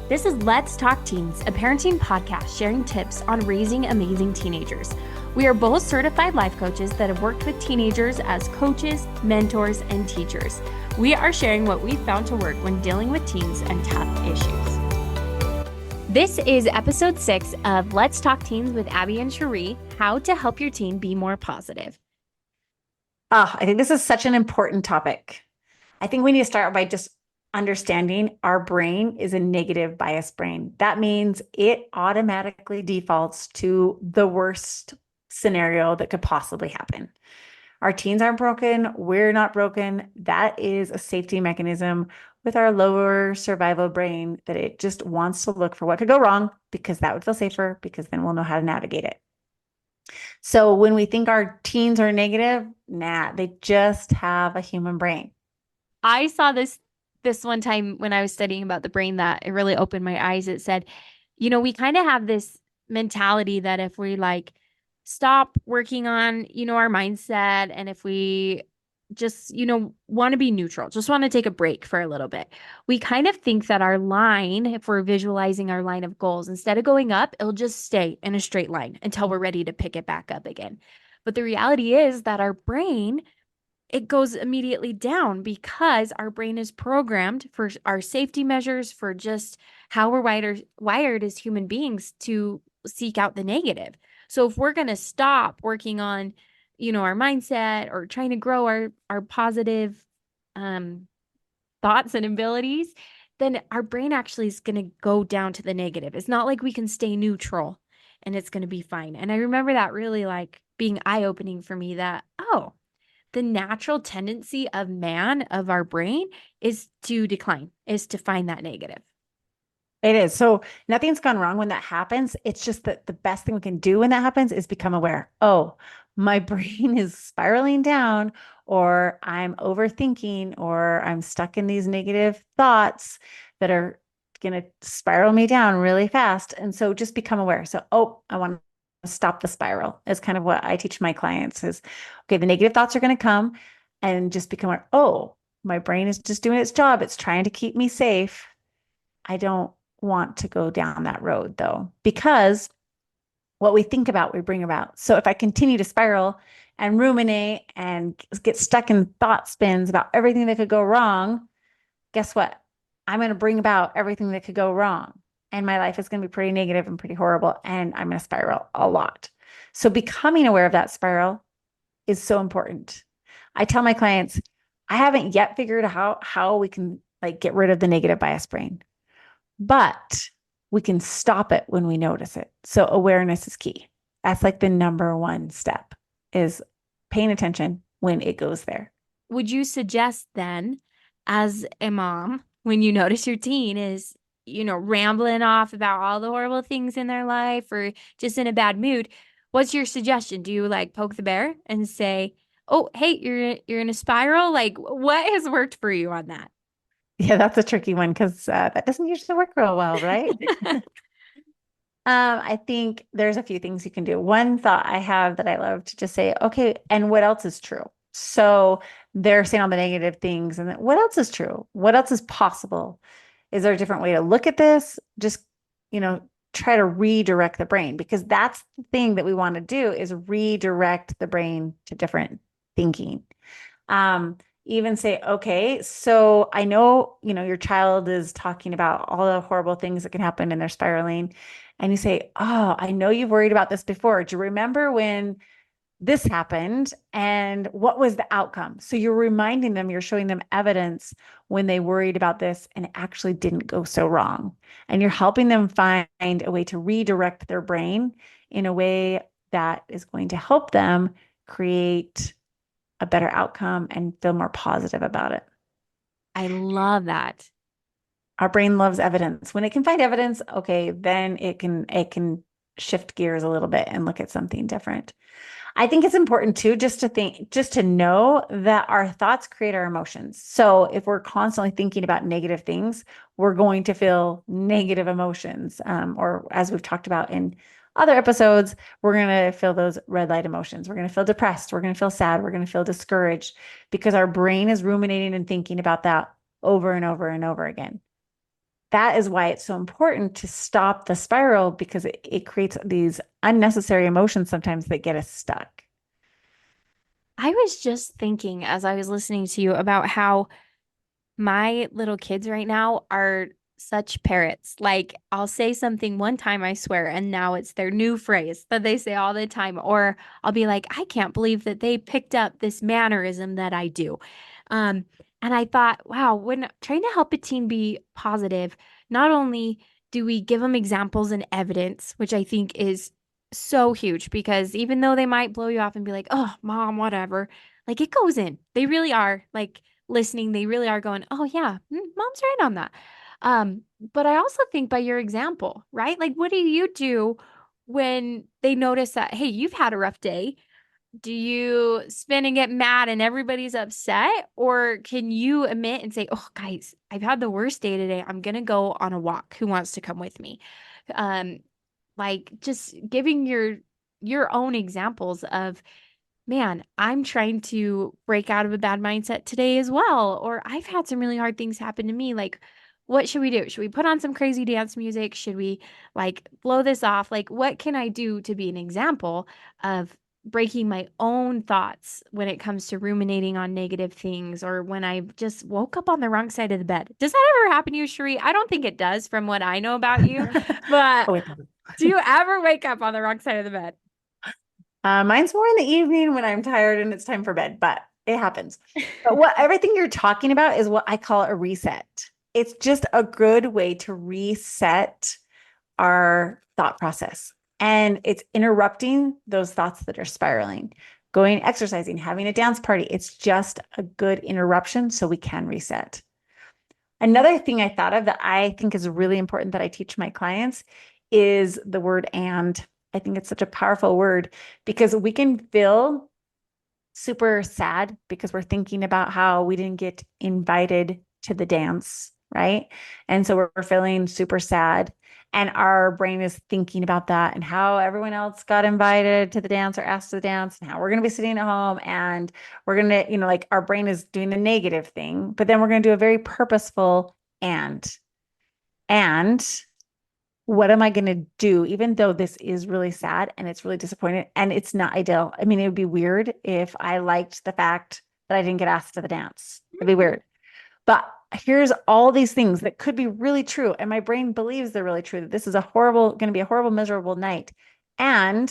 This is Let's Talk Teens, a parenting podcast sharing tips on raising amazing teenagers. We are both certified life coaches that have worked with teenagers as coaches, mentors, and teachers. We are sharing what we found to work when dealing with teens and tough issues. This is episode 6 of Let's Talk Teens with Abbi and Cheree, how to help your teen be more positive. I think this is such an important topic. I think we need to start by just understanding our brain is a negative bias brain. That means it automatically defaults to the worst scenario that could possibly happen. Our teens aren't broken. We're not broken. That is a safety mechanism with our lower survival brain that it just wants to look for what could go wrong because that would feel safer because then we'll know how to navigate it. So when we think our teens are negative, they just have a human brain. I saw this one time when I was studying about the brain that it really opened my eyes. It said, we kind of have this mentality that if we stop working on, our mindset, and if we just, want to be neutral, just want to take a break for a little bit, we kind of think that our line, if we're visualizing our line of goals, instead of going up, it'll just stay in a straight line until we're ready to pick it back up again. But the reality is that our brain, it goes immediately down because our brain is programmed for our safety measures, for just how we're wired as human beings to seek out the negative. So if we're going to stop working on, our mindset or trying to grow our positive thoughts and abilities, then our brain actually is going to go down to the negative. It's not like we can stay neutral and it's going to be fine. And I remember that really being eye-opening for me that, the natural tendency of our brain is to decline, is to find that negative. It is. So nothing's gone wrong when that happens. It's just that the best thing we can do when that happens is become aware. Oh, my brain is spiraling down, or I'm overthinking, or I'm stuck in these negative thoughts that are going to spiral me down really fast. And so just become aware. So, I want to stop the spiral is kind of what I teach my clients is, okay, the negative thoughts are going to come and just become aware. Oh, my brain is just doing its job. It's trying to keep me safe. I don't want to go down that road though, because what we think about, we bring about. So if I continue to spiral and ruminate and get stuck in thought spins about everything that could go wrong, guess what? I'm going to bring about everything that could go wrong. And my life is going to be pretty negative and pretty horrible. And I'm going to spiral a lot. So becoming aware of that spiral is so important. I tell my clients, I haven't yet figured out how we can get rid of the negative bias brain, but we can stop it when we notice it. So awareness is key. That's the number one step, is paying attention when it goes there. Would you suggest then, as a mom, when you notice your teen is, rambling off about all the horrible things in their life or just in a bad mood, what's your suggestion? Do you poke the bear and say, "Oh, hey, you're in a spiral"? What has worked for you on that? Yeah, that's a tricky one because that doesn't usually work real well, right? I think there's a few things you can do. One thought I have that I love to just say, okay, and what else is true? So they're saying all the negative things, and what else is true? What else is possible? Is there a different way to look at this? Just, try to redirect the brain, because that's the thing that we want to do, is redirect the brain to different thinking. Even say, okay, so I know, your child is talking about all the horrible things that can happen and they're spiraling. And you say, oh, I know you've worried about this before. Do you remember when this happened and what was the outcome? So you're reminding them, you're showing them evidence when they worried about this and it actually didn't go so wrong. And you're helping them find a way to redirect their brain in a way that is going to help them create a better outcome and feel more positive about it. I love that. Our brain loves evidence. When it can find evidence, okay, then it can shift gears a little bit and look at something different. I think it's important too, just to know that our thoughts create our emotions. So if we're constantly thinking about negative things, we're going to feel negative emotions. Or as we've talked about in other episodes, we're going to feel those red light emotions. We're going to feel depressed. We're going to feel sad. We're going to feel discouraged because our brain is ruminating and thinking about that over and over and over again. that is why it's so important to stop the spiral because it creates these unnecessary emotions sometimes that get us stuck. I was just thinking as I was listening to you about how my little kids right now are such parrots. Like, I'll say something one time, I swear, and now it's their new phrase that they say all the time. Or I'll be like, I can't believe that they picked up this mannerism that I do. Um, and I thought, wow, when trying to help a teen be positive, not only do we give them examples and evidence, which I think is so huge because even though they might blow you off and be like, oh, mom, whatever, like it goes in. They really are like listening, they really are going, oh yeah, mom's right on that. But I also think by your example, right? Like, what do you do when they notice that, hey, you've had a rough day? Do you spin and get mad and everybody's upset? Or can you admit and say, oh, guys, I've had the worst day today. I'm gonna go on a walk. Who wants to come with me? Um, like just giving your own examples of man, I'm trying to break out of a bad mindset today as well. Or I've had some really hard things happen to me. Like, what should we do? Should we put on some crazy dance music? Should we like blow this off? Like, what can I do to be an example of breaking my own thoughts when it comes to ruminating on negative things or when I just woke up on the wrong side of the bed? Does that ever happen to you, Cheree? I don't think it does from what I know about you, but Oh, wait. do you ever wake up on the wrong side of the bed? Mine's more in the evening when I'm tired and it's time for bed, but it happens. But what everything you're talking about is what I call a reset. It's just a good way to reset our thought process. And it's interrupting those thoughts that are spiraling. Going exercising, having a dance party, it's just a good interruption so we can reset. Another thing I thought of that I think is really important that I teach my clients is the word and. I think it's such a powerful word because we can feel super sad because we're thinking about how we didn't get invited to the dance, right? And so we're feeling super sad. And our brain is thinking about that and how everyone else got invited to the dance or asked to the dance and how we're going to be sitting at home and we're going to, like our brain is doing the negative thing, but then we're going to do a very purposeful and what am I going to do? Even though this is really sad and it's really disappointing and it's not ideal. I mean, it would be weird if I liked the fact that I didn't get asked to the dance. It'd be weird. But here's all these things that could be really true. And my brain believes they're really true, that this is going to be a horrible, miserable night. And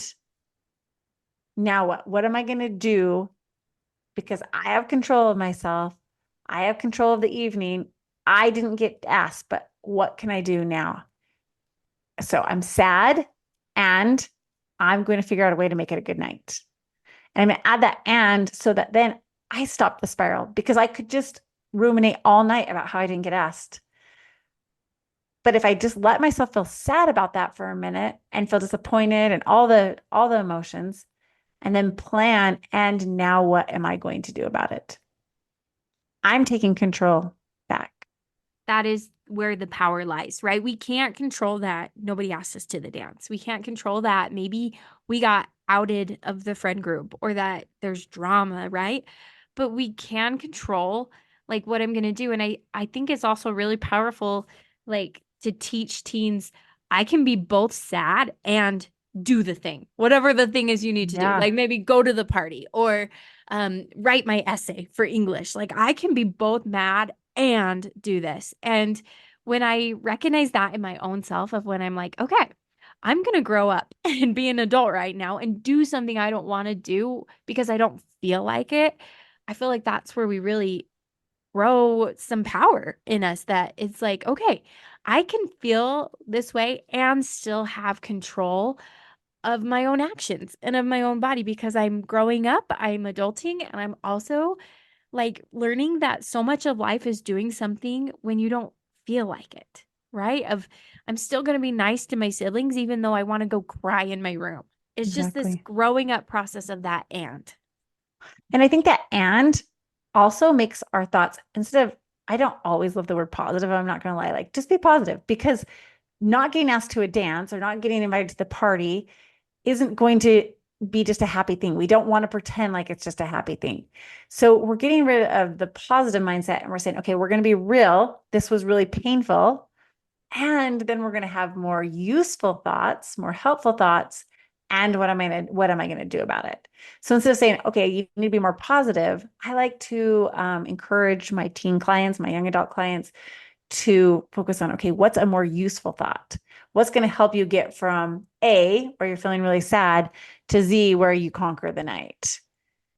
now what? What am I going to do? Because I have control of myself. I have control of the evening. I didn't get asked, but what can I do now? So I'm sad and I'm going to figure out a way to make it a good night. And I'm going to add that and so that then I stop the spiral because I could just ruminate all night about how I didn't get asked. But if I just let myself feel sad about that for a minute and feel disappointed and all the emotions and then plan and now what am I going to do about it? I'm taking control back. That is where the power lies, right? We can't control that nobody asked us to the dance. We can't control that maybe we got outed of the friend group or that there's drama, right? But we can control like what I'm going to do and I think it's also really powerful like to teach teens I can be both sad and do the thing. Whatever the thing is you need to do. Yeah, Like maybe go to the party or write my essay for English. Like I can be both mad and do this. And when I recognize that in my own self, of when I'm like, okay, I'm going to grow up and be an adult right now and do something I don't want to do because I don't feel like it. I feel like that's where we really grow some power in us that it's like, okay, I can feel this way and still have control of my own actions and of my own body because I'm growing up, I'm adulting, and I'm also like learning that so much of life is doing something when you don't feel like it, right? Of I'm still going to be nice to my siblings even though I want to go cry in my room. It's just this exactly. growing up process of that and. And I think that and also makes our thoughts instead of, I don't always love the word positive. I'm not going to lie, like just be positive because not getting asked to a dance or not getting invited to the party isn't going to be just a happy thing. We don't want to pretend like it's just a happy thing. So we're getting rid of the positive mindset and we're saying, okay, we're going to be real. This was really painful. And then we're going to have more useful thoughts, more helpful thoughts. And what am I going to do about it? So instead of saying, okay, you need to be more positive, I like to encourage my teen clients, my young adult clients to focus on, okay, what's a more useful thought? What's going to help you get from A, where you're feeling really sad, to Z, where you conquer the night?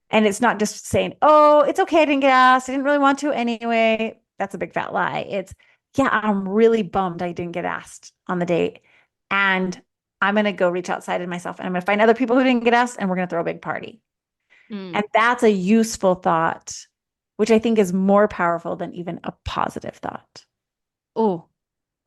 And it's not just saying, oh, it's okay. I didn't get asked. I didn't really want to anyway. That's a big fat lie. It's, yeah, I'm really bummed I didn't get asked on the date. And I'm going to go reach outside of myself and I'm going to find other people who didn't get asked and we're going to throw a big party. Mm. And that's a useful thought, which I think is more powerful than even a positive thought. Oh,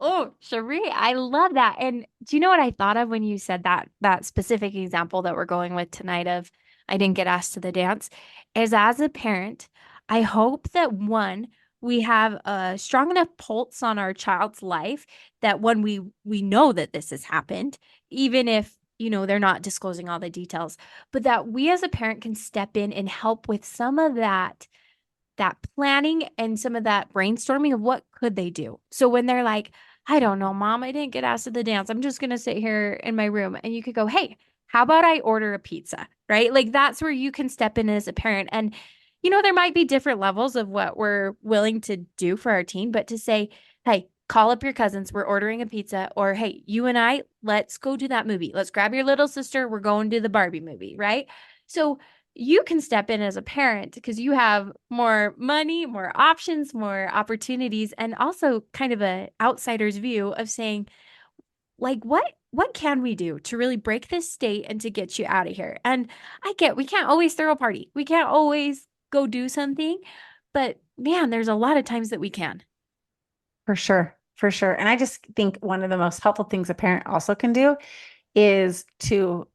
oh, Cheree, I love that. And do you know what I thought of when you said that specific example that we're going with tonight of I didn't get asked to the dance? Is as a parent, I hope that one, we have a strong enough pulse on our child's life that when we know that this has happened, even if they're not disclosing all the details, but that we as a parent can step in and help with some of that planning and some of that brainstorming of what could they do. So when they're like, I don't know, mom, I didn't get asked to the dance. I'm just going to sit here in my room. And you could go, hey, how about I order a pizza? Right? Like that's where you can step in as a parent. And, there might be different levels of what we're willing to do for our teen, but to say, hey, call up your cousins. We're ordering a pizza. Or, hey, you and I, let's go to that movie. Let's grab your little sister. We're going to the Barbie movie. Right? So you can step in as a parent because you have more money, more options, more opportunities, and also kind of a outsider's view of saying, like, what can we do to really break this state and to get you out of here? And I get we can't always throw a party. We can't always go do something, but man, there's a lot of times that we can. For sure. For sure. And I just think one of the most helpful things a parent also can do is to,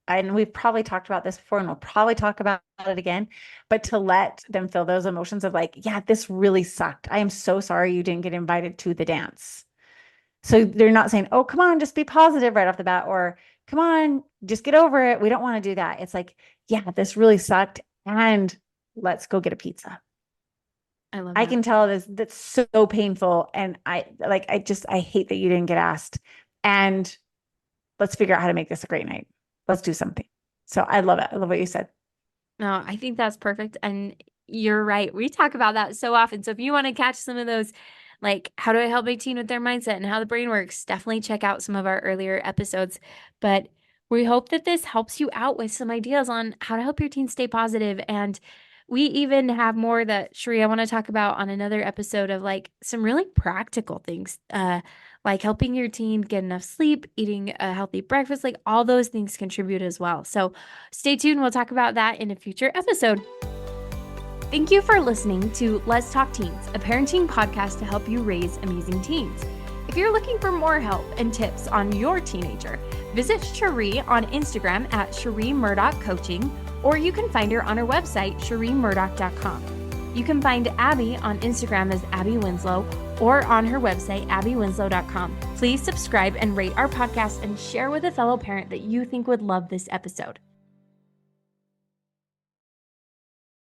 and we've probably talked about this before and we'll probably talk about it again, but to let them feel those emotions of like, yeah, this really sucked. I am so sorry you didn't get invited to the dance. So they're not saying, oh, come on, just be positive right off the bat, or come on, just get over it. We don't want to do that. It's like, yeah, this really sucked. And let's go get a pizza. I love I that. can tell that's so painful. And I hate that you didn't get asked. And let's figure out how to make this a great night. Let's do something. So I love it. I love what you said. No, I think that's perfect. And you're right. We talk about that so often. So if you want to catch some of those, like, how do I help my teen with their mindset and how the brain works, definitely check out some of our earlier episodes. But we hope that this helps you out with some ideas on how to help your teen stay positive. And we even have more that Cheree, I want to talk about on another episode of like some really practical things, like helping your teen get enough sleep, eating a healthy breakfast, like all those things contribute as well. So stay tuned. We'll talk about that in a future episode. Thank you for listening to Let's Talk Teens, a parenting podcast to help you raise amazing teens. If you're looking for more help and tips on your teenager, visit Cheree on Instagram at Cheree Murdock Coaching, or you can find her on her website, ChereeMurdock.com. You can find Abbi on Instagram as Abbi Winslow or on her website, AbbiWinslow.com. Please subscribe and rate our podcast and share with a fellow parent that you think would love this episode.